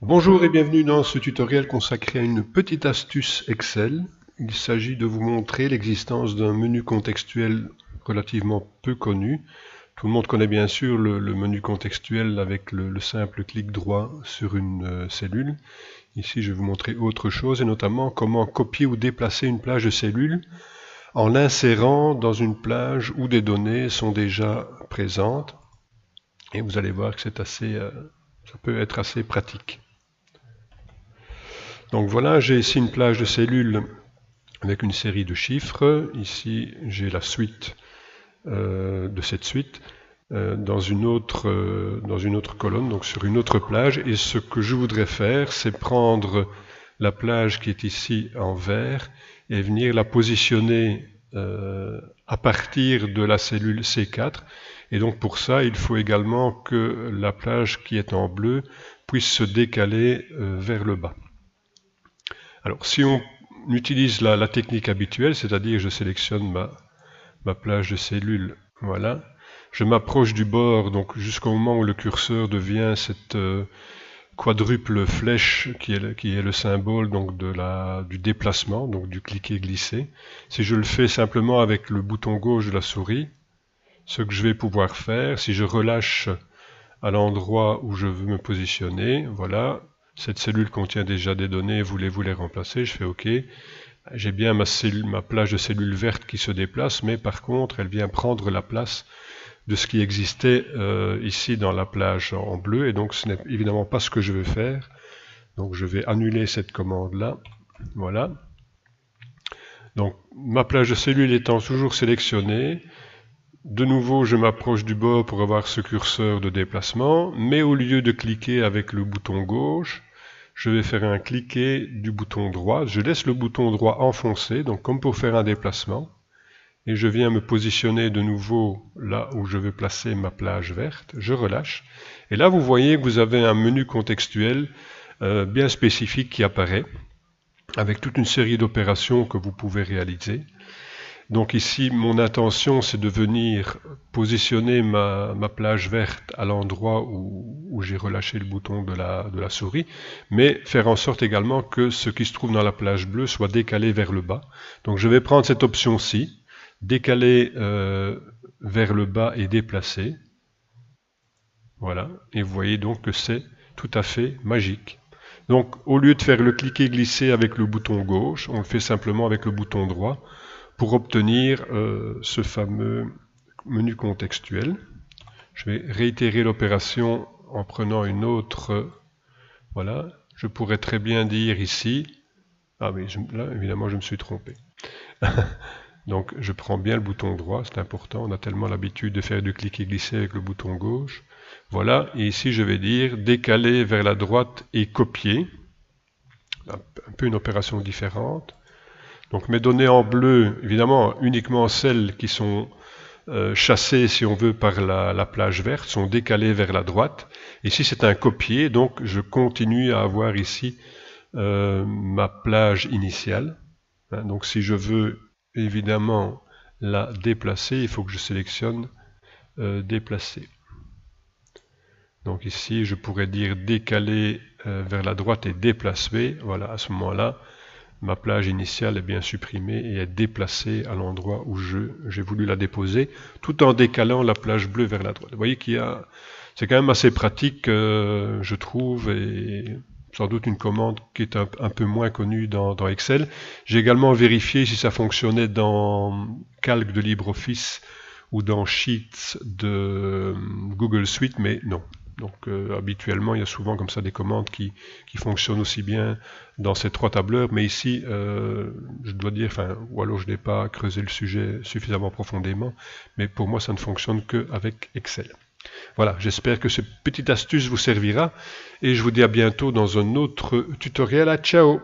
Bonjour et bienvenue dans ce tutoriel consacré à une petite astuce Excel. Il s'agit de vous montrer l'existence d'un menu contextuel relativement peu connu. Tout le monde connaît bien sûr le menu contextuel avec le simple clic droit sur une cellule. Ici je vais vous montrer autre chose et notamment comment copier ou déplacer une plage de cellule en l'insérant dans une plage où des données sont déjà présentes. Et vous allez voir que ça peut être assez pratique. Donc voilà, j'ai ici une plage de cellules avec une série de chiffres. Ici, j'ai la suite de cette suite dans une autre colonne, donc sur une autre plage. Et ce que je voudrais faire, c'est prendre la plage qui est ici en vert et venir la positionner à partir de la cellule C4. Et donc pour ça, il faut également que la plage qui est en bleu puisse se décaler vers le bas. Alors, si on utilise la technique habituelle, c'est-à-dire je sélectionne ma plage de cellules, voilà, je m'approche du bord, donc jusqu'au moment où le curseur devient cette quadruple flèche qui est le symbole donc du déplacement, donc du cliquer-glisser. Si je le fais simplement avec le bouton gauche de la souris, ce que je vais pouvoir faire, si je relâche à l'endroit où je veux me positionner, voilà, cette cellule contient déjà des données, voulez-vous les remplacer? Je fais OK. J'ai bien ma plage de cellules vertes qui se déplace, mais par contre, elle vient prendre la place de ce qui existait ici dans la plage en bleu, et donc ce n'est évidemment pas ce que je veux faire. Donc je vais annuler cette commande-là. Voilà. Donc ma plage de cellules étant toujours sélectionnée, de nouveau, je m'approche du bord pour avoir ce curseur de déplacement, mais au lieu de cliquer avec le bouton gauche, je vais faire un cliquer du bouton droit. Je laisse le bouton droit enfoncé, donc comme pour faire un déplacement, et je viens me positionner de nouveau là où je veux placer ma plage verte. Je relâche, et là vous voyez que vous avez un menu contextuel bien spécifique qui apparaît, avec toute une série d'opérations que vous pouvez réaliser. Donc ici, mon intention, c'est de venir positionner ma plage verte à l'endroit où j'ai relâché le bouton de la souris, mais faire en sorte également que ce qui se trouve dans la plage bleue soit décalé vers le bas. Donc je vais prendre cette option-ci, décaler vers le bas et déplacer. Voilà, et vous voyez donc que c'est tout à fait magique. Donc au lieu de faire le cliquer-glisser avec le bouton gauche, on le fait simplement avec le bouton droit, pour obtenir ce fameux menu contextuel. Je vais réitérer l'opération en prenant une autre. Voilà, je pourrais très bien dire ici. Ah oui, là évidemment je me suis trompé. Donc je prends bien le bouton droit, c'est important, on a tellement l'habitude de faire du cliquer-glisser avec le bouton gauche. Voilà, et ici je vais dire décaler vers la droite et copier. Un peu une opération différente. Donc mes données en bleu, évidemment, uniquement celles qui sont chassées, si on veut, par la plage verte, sont décalées vers la droite. Ici, c'est un copier, donc je continue à avoir ici ma plage initiale. Donc si je veux, évidemment, la déplacer, il faut que je sélectionne déplacer. Donc ici, je pourrais dire décaler vers la droite et déplacer. Voilà, à ce moment-là, ma plage initiale est bien supprimée et est déplacée à l'endroit où j'ai voulu la déposer, tout en décalant la plage bleue vers la droite. Vous voyez c'est quand même assez pratique, je trouve, et sans doute une commande qui est un peu moins connue dans Excel. J'ai également vérifié si ça fonctionnait dans Calc de LibreOffice ou dans Sheets de Google Suite, mais non. Donc habituellement, il y a souvent comme ça des commandes qui fonctionnent aussi bien dans ces trois tableurs, mais ici, je dois dire, ou alors je n'ai pas creusé le sujet suffisamment profondément, mais pour moi, ça ne fonctionne qu'avec Excel. Voilà, j'espère que cette petite astuce vous servira, et je vous dis à bientôt dans un autre tutoriel. Ciao!